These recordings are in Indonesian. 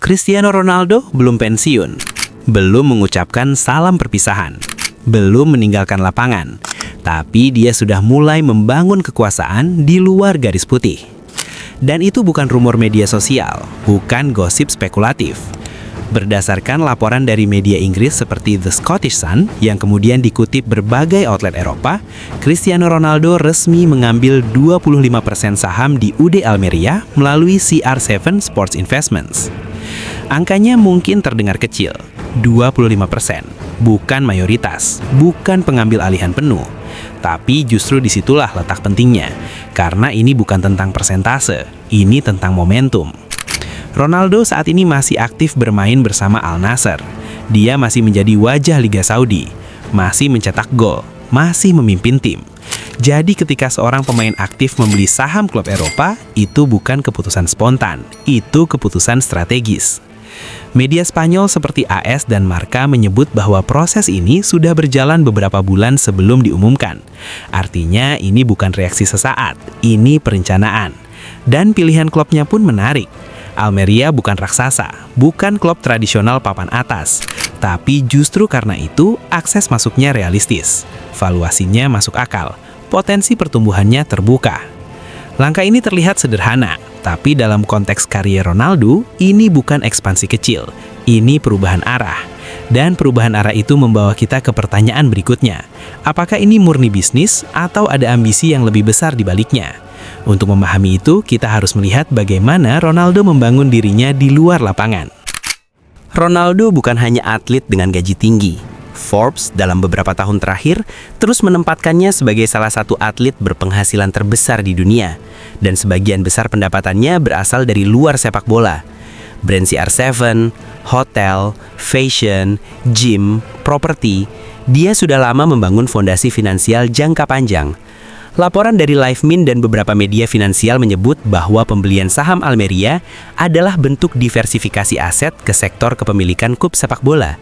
Cristiano Ronaldo belum pensiun, belum mengucapkan salam perpisahan, belum meninggalkan lapangan, tapi dia sudah mulai membangun kekuasaan di luar garis putih. Dan itu bukan rumor media sosial, bukan gosip spekulatif. Berdasarkan laporan dari media Inggris seperti The Scottish Sun yang kemudian dikutip berbagai outlet Eropa, Cristiano Ronaldo resmi mengambil 25% saham di UD Almeria melalui CR7 Sports Investments. Angkanya mungkin terdengar kecil, 25%, bukan mayoritas, bukan pengambil alihan penuh. Tapi justru disitulah letak pentingnya, karena ini bukan tentang persentase, ini tentang momentum. Ronaldo saat ini masih aktif bermain bersama Al Nassr. Dia masih menjadi wajah Liga Saudi, masih mencetak gol, masih memimpin tim. Jadi ketika seorang pemain aktif membeli saham klub Eropa, itu bukan keputusan spontan, itu keputusan strategis. Media Spanyol seperti AS dan Marca menyebut bahwa proses ini sudah berjalan beberapa bulan sebelum diumumkan. Artinya ini bukan reaksi sesaat, ini perencanaan. Dan pilihan klubnya pun menarik. Almeria bukan raksasa, bukan klub tradisional papan atas. Tapi justru karena itu, akses masuknya realistis. Valuasinya masuk akal, potensi pertumbuhannya terbuka. Langkah ini terlihat sederhana, tapi dalam konteks karier Ronaldo, ini bukan ekspansi kecil. Ini perubahan arah. Dan perubahan arah itu membawa kita ke pertanyaan berikutnya. Apakah ini murni bisnis atau ada ambisi yang lebih besar di baliknya? Untuk memahami itu, kita harus melihat bagaimana Ronaldo membangun dirinya di luar lapangan. Ronaldo bukan hanya atlet dengan gaji tinggi. Forbes dalam beberapa tahun terakhir terus menempatkannya sebagai salah satu atlet berpenghasilan terbesar di dunia, dan sebagian besar pendapatannya berasal dari luar sepak bola. Brand CR7, hotel, fashion, gym, properti, dia sudah lama membangun fondasi finansial jangka panjang. Laporan dari LiveMint dan beberapa media finansial menyebut bahwa pembelian saham Almeria adalah bentuk diversifikasi aset ke sektor kepemilikan klub sepak bola.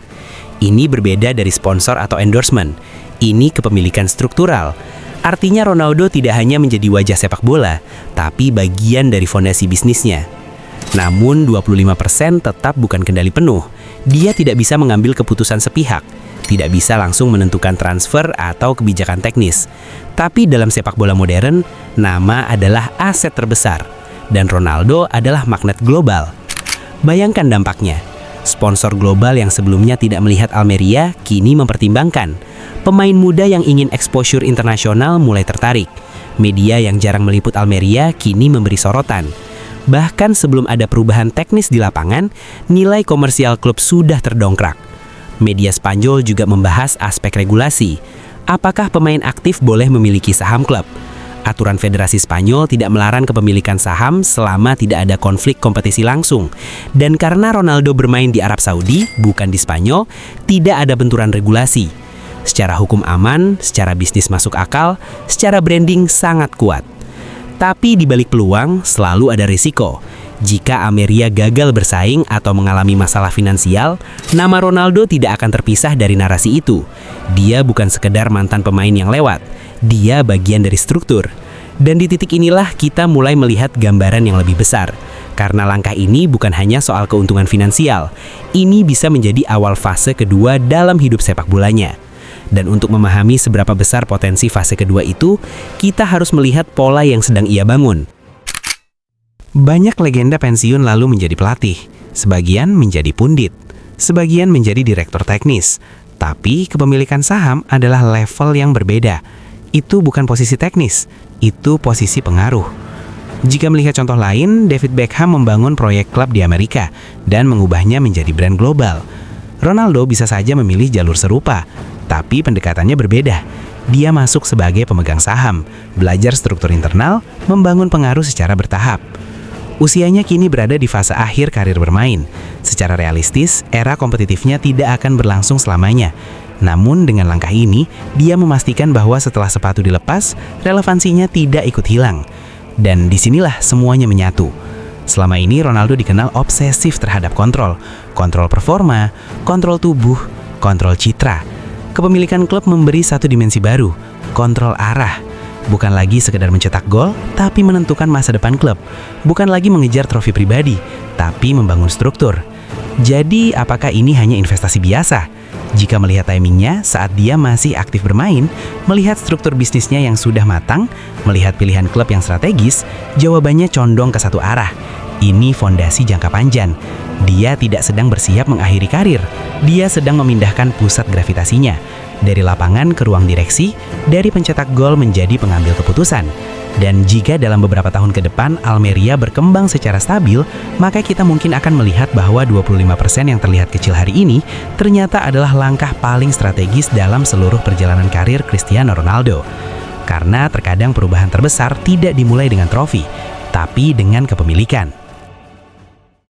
Ini berbeda dari sponsor atau endorsement. Ini kepemilikan struktural. Artinya Ronaldo tidak hanya menjadi wajah sepak bola, tapi bagian dari fondasi bisnisnya. Namun 25% tetap bukan kendali penuh. Dia tidak bisa mengambil keputusan sepihak, tidak bisa langsung menentukan transfer atau kebijakan teknis. Tapi dalam sepak bola modern, nama adalah aset terbesar. Dan Ronaldo adalah magnet global. Bayangkan dampaknya. Sponsor global yang sebelumnya tidak melihat Almeria, kini mempertimbangkan. Pemain muda yang ingin exposure internasional mulai tertarik. Media yang jarang meliput Almeria, kini memberi sorotan. Bahkan sebelum ada perubahan teknis di lapangan, nilai komersial klub sudah terdongkrak. Media Spanyol juga membahas aspek regulasi. Apakah pemain aktif boleh memiliki saham klub? Aturan Federasi Spanyol tidak melarang kepemilikan saham selama tidak ada konflik kompetisi langsung. Dan karena Ronaldo bermain di Arab Saudi, bukan di Spanyol, tidak ada benturan regulasi. Secara hukum aman, secara bisnis masuk akal, secara branding sangat kuat. Tapi di balik peluang, selalu ada risiko. Jika Almeria gagal bersaing atau mengalami masalah finansial, nama Ronaldo tidak akan terpisah dari narasi itu. Dia bukan sekedar mantan pemain yang lewat, dia bagian dari struktur. Dan di titik inilah kita mulai melihat gambaran yang lebih besar. Karena langkah ini bukan hanya soal keuntungan finansial, ini bisa menjadi awal fase kedua dalam hidup sepak bolanya. Dan untuk memahami seberapa besar potensi fase kedua itu, kita harus melihat pola yang sedang ia bangun. Banyak legenda pensiun lalu menjadi pelatih, sebagian menjadi pundit, sebagian menjadi direktur teknis. Tapi kepemilikan saham adalah level yang berbeda. Itu bukan posisi teknis, itu posisi pengaruh. Jika melihat contoh lain, David Beckham membangun proyek klub di Amerika dan mengubahnya menjadi brand global. Ronaldo bisa saja memilih jalur serupa, tapi pendekatannya berbeda. Dia masuk sebagai pemegang saham, belajar struktur internal, membangun pengaruh secara bertahap. Usianya kini berada di fase akhir karir bermain. Secara realistis, era kompetitifnya tidak akan berlangsung selamanya. Namun dengan langkah ini, dia memastikan bahwa setelah sepatu dilepas, relevansinya tidak ikut hilang. Dan disinilah semuanya menyatu. Selama ini Ronaldo dikenal obsesif terhadap kontrol performa, kontrol tubuh, kontrol citra. Kepemilikan klub memberi satu dimensi baru, kontrol arah. Bukan lagi sekedar mencetak gol, tapi menentukan masa depan klub. Bukan lagi mengejar trofi pribadi, tapi membangun struktur. Jadi, apakah ini hanya investasi biasa? Jika melihat timingnya saat dia masih aktif bermain, melihat struktur bisnisnya yang sudah matang, melihat pilihan klub yang strategis, jawabannya condong ke satu arah. Ini fondasi jangka panjang. Dia tidak sedang bersiap mengakhiri karir. Dia sedang memindahkan pusat gravitasinya dari lapangan ke ruang direksi, dari pencetak gol menjadi pengambil keputusan. Dan jika dalam beberapa tahun ke depan Almeria berkembang secara stabil, maka kita mungkin akan melihat bahwa 25% yang terlihat kecil hari ini ternyata adalah langkah paling strategis dalam seluruh perjalanan karir Cristiano Ronaldo. Karena terkadang perubahan terbesar tidak dimulai dengan trofi, tapi dengan kepemilikan.